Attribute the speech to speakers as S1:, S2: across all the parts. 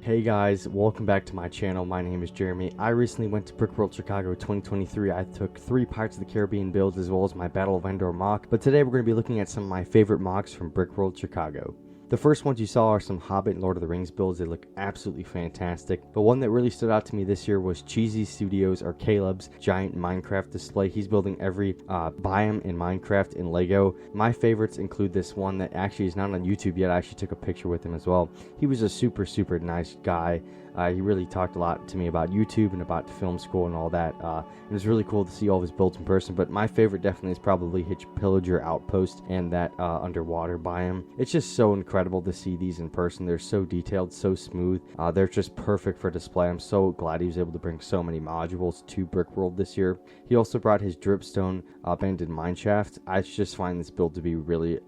S1: Hey guys, welcome back to my channel. My name is Jeremy. I recently went to Brickworld Chicago 2023. I took 3 Pirates of the Caribbean builds as well as my Battle of Endor mock, but today we're going to be looking at some of my favorite mocks from Brickworld Chicago. The first ones you saw are some Hobbit and Lord of the Rings builds. They look absolutely fantastic, but one that really stood out to me this year was Christposis or Caleb's giant Minecraft display. He's building every biome in Minecraft in Lego. My favorites include this one that actually is not on YouTube yet. I actually took a picture with him as well. He was a super nice guy. He really talked a lot to me about YouTube and about film school and all that. It was really cool to see all of his builds in person, but my favorite definitely is probably Hitch Pillager Outpost and that underwater biome. It's just so incredible to see these in person. They're so detailed, so smooth. They're just perfect for display. I'm so glad he was able to bring so many modules to Brickworld this year. He also brought his dripstone abandoned mineshaft. I just find this build to be really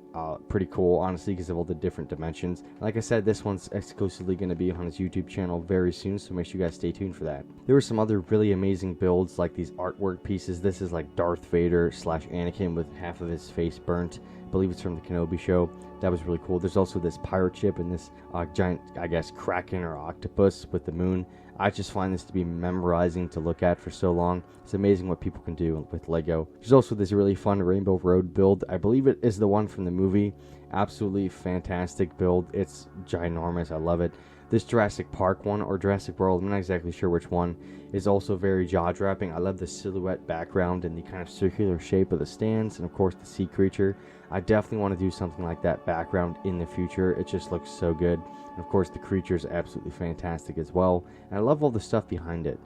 S1: pretty cool, honestly, because of all the different dimensions. Like I said, this one's exclusively going to be on his YouTube channel very soon, so make sure you guys stay tuned for that. There were some other really amazing builds, like these artwork pieces. This is like Darth Vader / Anakin with half of his face burnt. I believe it's from the Kenobi show. That was really cool. There's also this pirate ship and this giant, I guess, kraken or octopus with the moon. I just find this to be memorizing to look at for so long. It's amazing what people can do with Lego. There's also this really fun Rainbow Road build. I believe it is the one from the movie. Absolutely fantastic build. It's ginormous. I love it. This Jurassic Park one, or Jurassic World, I'm not exactly sure which one, is also very jaw-dropping. I love the silhouette background and the kind of circular shape of the stands, and of course the sea creature. I definitely want to do something like that background in the future. It just looks so good. And of course the creature is absolutely fantastic as well. And I love all the stuff behind it.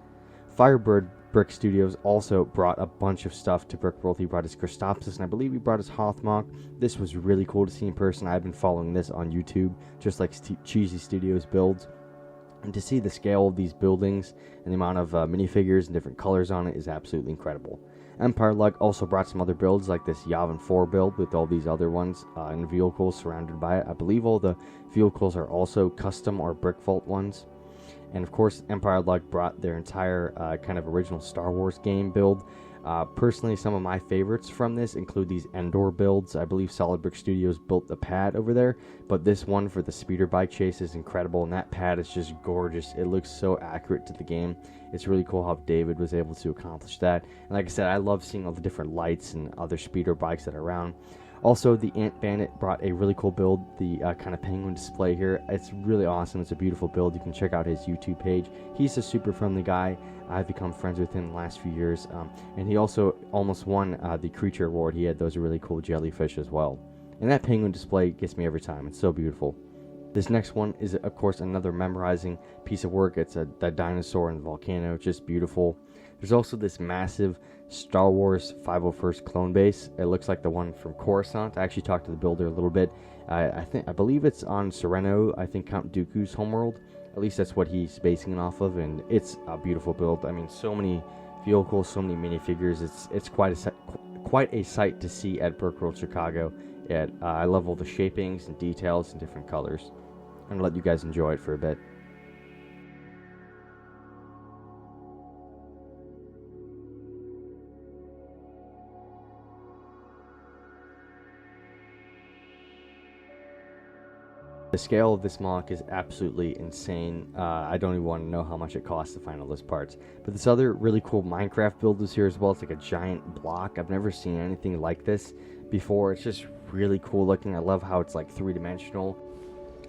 S1: Firebirdstudios also brought a bunch of stuff to Brickworld. He brought his Christposis, and I believe he brought his Hoth mock. This was really cool to see in person. I've been following this on YouTube, just like Christposis builds. And to see the scale of these buildings and the amount of minifigures and different colors on it is absolutely incredible. Empire Luck also brought some other builds, like this Yavin 4 build with all these other ones and vehicles surrounded by it. I believe all the vehicles are also custom or brick vault ones. And of course, Empire Luck brought their entire kind of original Star Wars game build. Personally, some of my favorites from this include these Endor builds. I believe Brickworld built the pad over there, but this one for the speeder bike chase is incredible, and that pad is just gorgeous. It looks so accurate to the game. It's really cool how David was able to accomplish that. And like I said, I love seeing all the different lights and other speeder bikes that are around. Also, the Antbandit brought a really cool build, the kind of penguin display here. It's really awesome. It's a beautiful build. You can check out his YouTube page. He's a super friendly guy. I've become friends with him the last few years. And he also almost won the Creature Award. He had those really cool jellyfish as well. And that penguin display gets me every time. It's so beautiful. This next one is, of course, another memorizing piece of work. It's a dinosaur in the volcano. Just beautiful. There's also this massive Star Wars 501st clone base. It looks like the one from Coruscant. I actually talked to the builder a little bit. I believe it's on Sereno, I think Count Dooku's homeworld. At least that's what he's basing it off of, and it's a beautiful build. I mean, so many vehicles, so many minifigures. It's quite a sight to see at Brickworld Chicago. I love all the shapings and details and different colors. I'm gonna let you guys enjoy it for a bit. The scale of this mock is absolutely insane. I don't even want to know how much it costs to find all those parts. But this other really cool Minecraft build is here as well. It's like a giant block. I've never seen anything like this before. It's just really cool looking. I love how it's like 3-dimensional.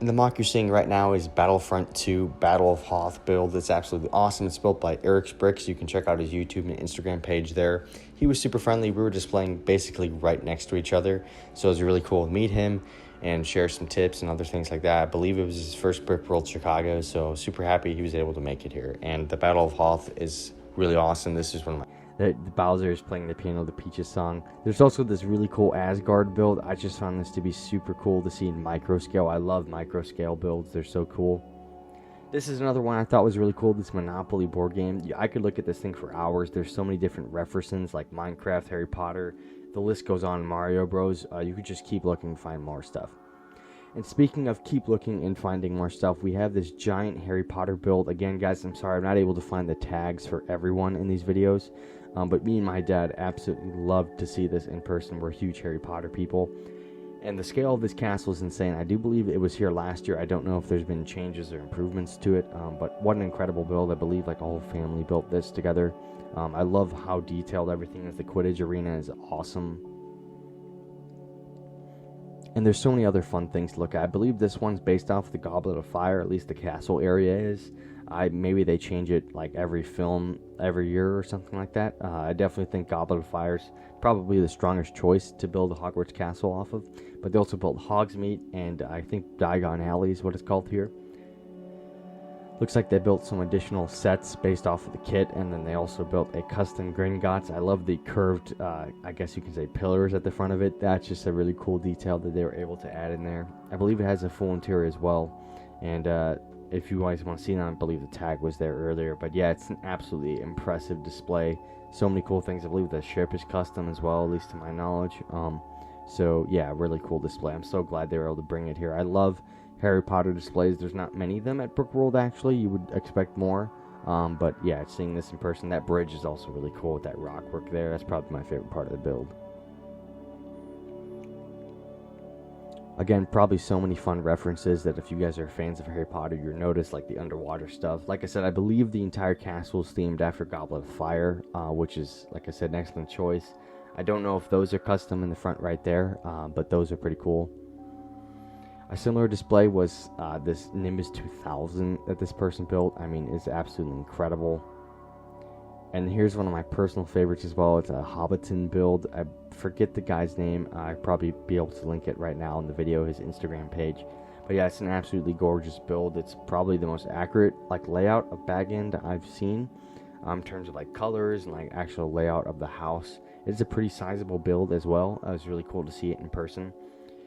S1: And the mock you're seeing right now is Battlefront 2 Battle of Hoth build. It's absolutely awesome. It's built by Erixbrix. You can check out his YouTube and Instagram page there. He was super friendly. We were just playing basically right next to each other. So it was really cool to meet him and share some tips and other things like that. I believe it was his first Brickworld Chicago, so super happy he was able to make it here. And the Battle of Hoth is really awesome. This is one of my... The Bowser is playing the piano, the Peaches song. There's also this really cool Asgard build. I just found this to be super cool to see in micro scale. I love micro scale builds. They're so cool. This is another one I thought was really cool, this Monopoly board game. I could look at this thing for hours. There's so many different references like Minecraft, Harry Potter. The list goes on. Mario Bros. You could just keep looking and find more stuff. And speaking of keep looking and finding more stuff, we have this giant Harry Potter build. Again, guys, I'm sorry I'm not able to find the tags for everyone in these videos. But me and my dad absolutely loved to see this in person. We're huge Harry Potter people. And the scale of this castle is insane. I do believe it was here last year. I don't know if there's been changes or improvements to it, but what an incredible build. I believe like a whole family built this together. I love how detailed everything is. The Quidditch arena is awesome. And there's so many other fun things to look at. I believe this one's based off the Goblet of Fire, at least the castle area is. Maybe they change it like every film, every year or something like that. I definitely think Goblet of Fire's probably the strongest choice to build a Hogwarts castle off of. But they also built Hogsmeade, and I think Diagon Alley is what it's called here. Looks like they built some additional sets based off of the kit, and then they also built a custom Gringotts. I love the curved, I guess you can say, pillars at the front of it. That's just a really cool detail that they were able to add in there. I believe it has a full interior as well, and if you guys want to see that, I believe the tag was there earlier. But yeah, it's an absolutely impressive display. So many cool things. I believe the ship is custom as well, at least to my knowledge. So yeah, really cool display. I'm so glad they were able to bring it here. I love Harry Potter displays. There's not many of them at Brickworld, actually. You would expect more. But yeah, seeing this in person, that bridge is also really cool with that rock work there. That's probably my favorite part of the build. Again, probably so many fun references that if you guys are fans of Harry Potter, you'll notice like the underwater stuff. Like I said, I believe the entire castle is themed after Goblet of Fire, which is, like I said, an excellent choice. I don't know if those are custom in the front right there, but those are pretty cool. A similar display was this Nimbus 2000 that this person built. I mean, it's absolutely incredible. And here's one of my personal favorites as well. It's a Hobbiton build. I forget the guy's name. I'd probably be able to link it right now in the video, his Instagram page. But yeah, it's an absolutely gorgeous build. It's probably the most accurate like layout of Bag End I've seen in terms of like colors and like actual layout of the house. It's a pretty sizable build as well. It was really cool to see it in person.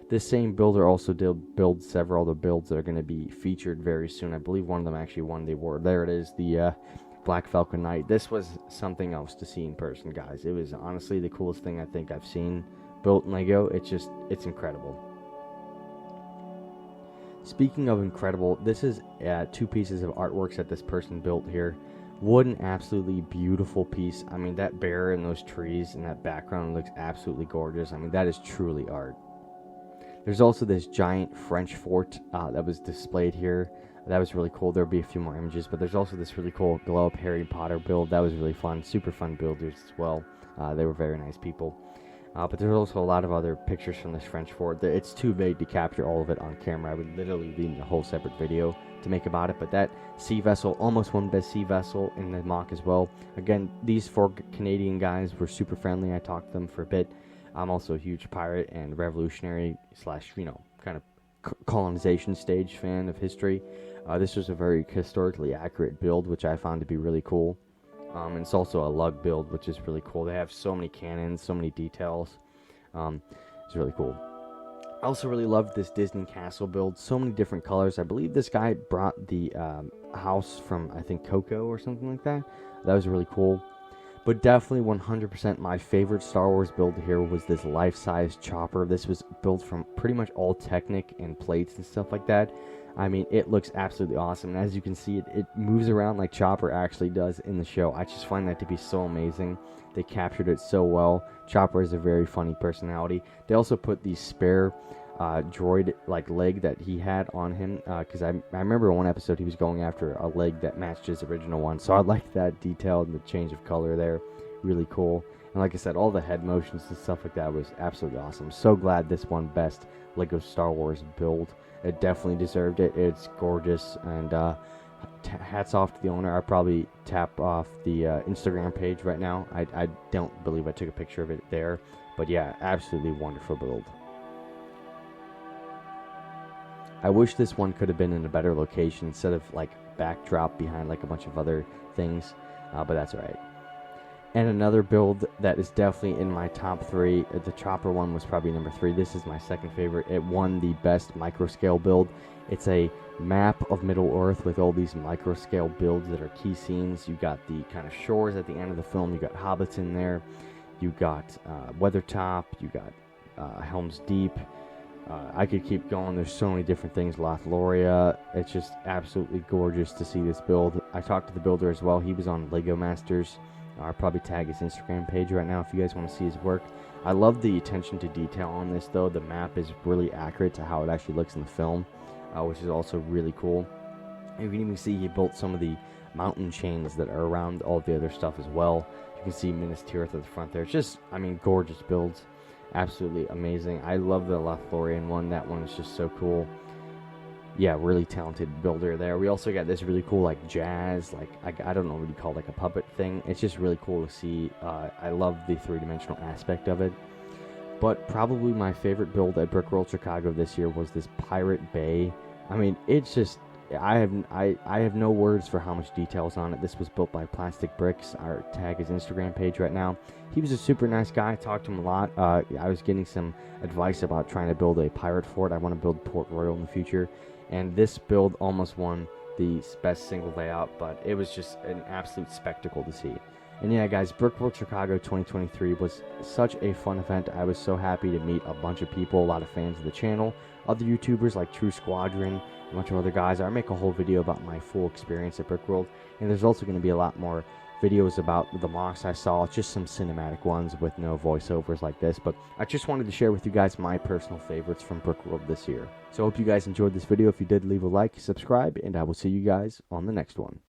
S1: This same builder also did build several other builds that are going to be featured very soon. I believe one of them actually won the award. There it is, the Black Falcon Knight. This was something else to see in person, guys. It was honestly the coolest thing I think I've seen built in Lego. It's incredible. Speaking of incredible, this is 2 pieces of artworks that this person built here. What an absolutely beautiful piece. I mean, that bear and those trees and that background looks absolutely gorgeous. I mean, that is truly art. There's also this giant French fort that was displayed here. That was really cool. There'll be a few more images, but there's also this really cool glow-up Harry Potter build. That was really fun. Super fun builders as well. They were very nice people. But there's also a lot of other pictures from this French fort. It's too vague to capture all of it on camera. I would literally need a whole separate video to make about it. But that sea vessel almost won Best Sea Vessel in the mock as well. Again, these 4 Canadian guys were super friendly. I talked to them for a bit. I'm also a huge pirate and revolutionary slash, kind of colonization stage fan of history. This was a very historically accurate build, which I found to be really cool. And it's also a lug build, which is really cool. They have so many cannons, so many details. It's really cool. I also really loved this Disney castle build. So many different colors. I believe this guy brought the house from, I think, Coco or something like that. That was really cool. But definitely 100% my favorite Star Wars build here was this life-size chopper. This was built from pretty much all Technic and plates and stuff like that. I mean, it looks absolutely awesome. And as you can see, it moves around like Chopper actually does in the show. I just find that to be so amazing. They captured it so well. Chopper is a very funny personality. They also put the spare droid like leg that he had on him, because I remember in one episode he was going after a leg that matched his original one, so I liked that detail and the change of color there. Really cool. And like I said, all the head motions and stuff like that was absolutely awesome. So glad this won Best Lego Star Wars build. It definitely deserved it. It's gorgeous, and hats off to the owner. I probably tap off the Instagram page right now. I don't believe I took a picture of it there, but yeah, absolutely wonderful build. I wish this one could have been in a better location instead of like backdrop behind like a bunch of other things, but that's alright. And another build that is definitely in my top 3, the chopper one was probably number 3. This is my second favorite. It won the best micro scale build. It's a map of Middle Earth with all these micro scale builds that are key scenes. You got the kind of shores at the end of the film. You got hobbits in there. You got Weathertop. You got Helm's Deep. I could keep going. There's so many different things. Lothlorien. It's just absolutely gorgeous to see this build. I talked to the builder as well. He was on Lego Masters I'll probably tag his Instagram page right now if you guys want to see his work. I love the attention to detail on this, though. The map is really accurate to how it actually looks in the film, which is also really cool. You can even see he built some of the mountain chains that are around all the other stuff as well. You can see Minas Tirith at the front there. It's just, I mean, gorgeous builds. Absolutely amazing. I love the Lothlorien one. That one is just so cool. Yeah, really talented builder there. We also got this really cool, like, jazz, like, I don't know what you call it, like a puppet thing. It's just really cool to see. I love the three-dimensional aspect of it. But probably my favorite build at Brickworld Chicago this year was this Pirate Bay. I mean, it's just, I have no words for how much detail is on it. This was built by Plastic Bricks. I'll tag his Instagram page right now. He was a super nice guy. I talked to him a lot. I was getting some advice about trying to build a pirate fort. I want to build Port Royal in the future. And this build almost won the best single layout, but it was just an absolute spectacle to see. And yeah, guys, Brickworld Chicago 2023 was such a fun event. I was so happy to meet a bunch of people, a lot of fans of the channel, other YouTubers like True Squadron, a bunch of other guys. I'll make a whole video about my full experience at Brickworld, and there's also going to be a lot more videos about the Mocs I saw, just some cinematic ones with no voiceovers like this, but I just wanted to share with you guys my personal favorites from Brickworld this year. So I hope you guys enjoyed this video. If you did, leave a like, subscribe, and I will see you guys on the next one.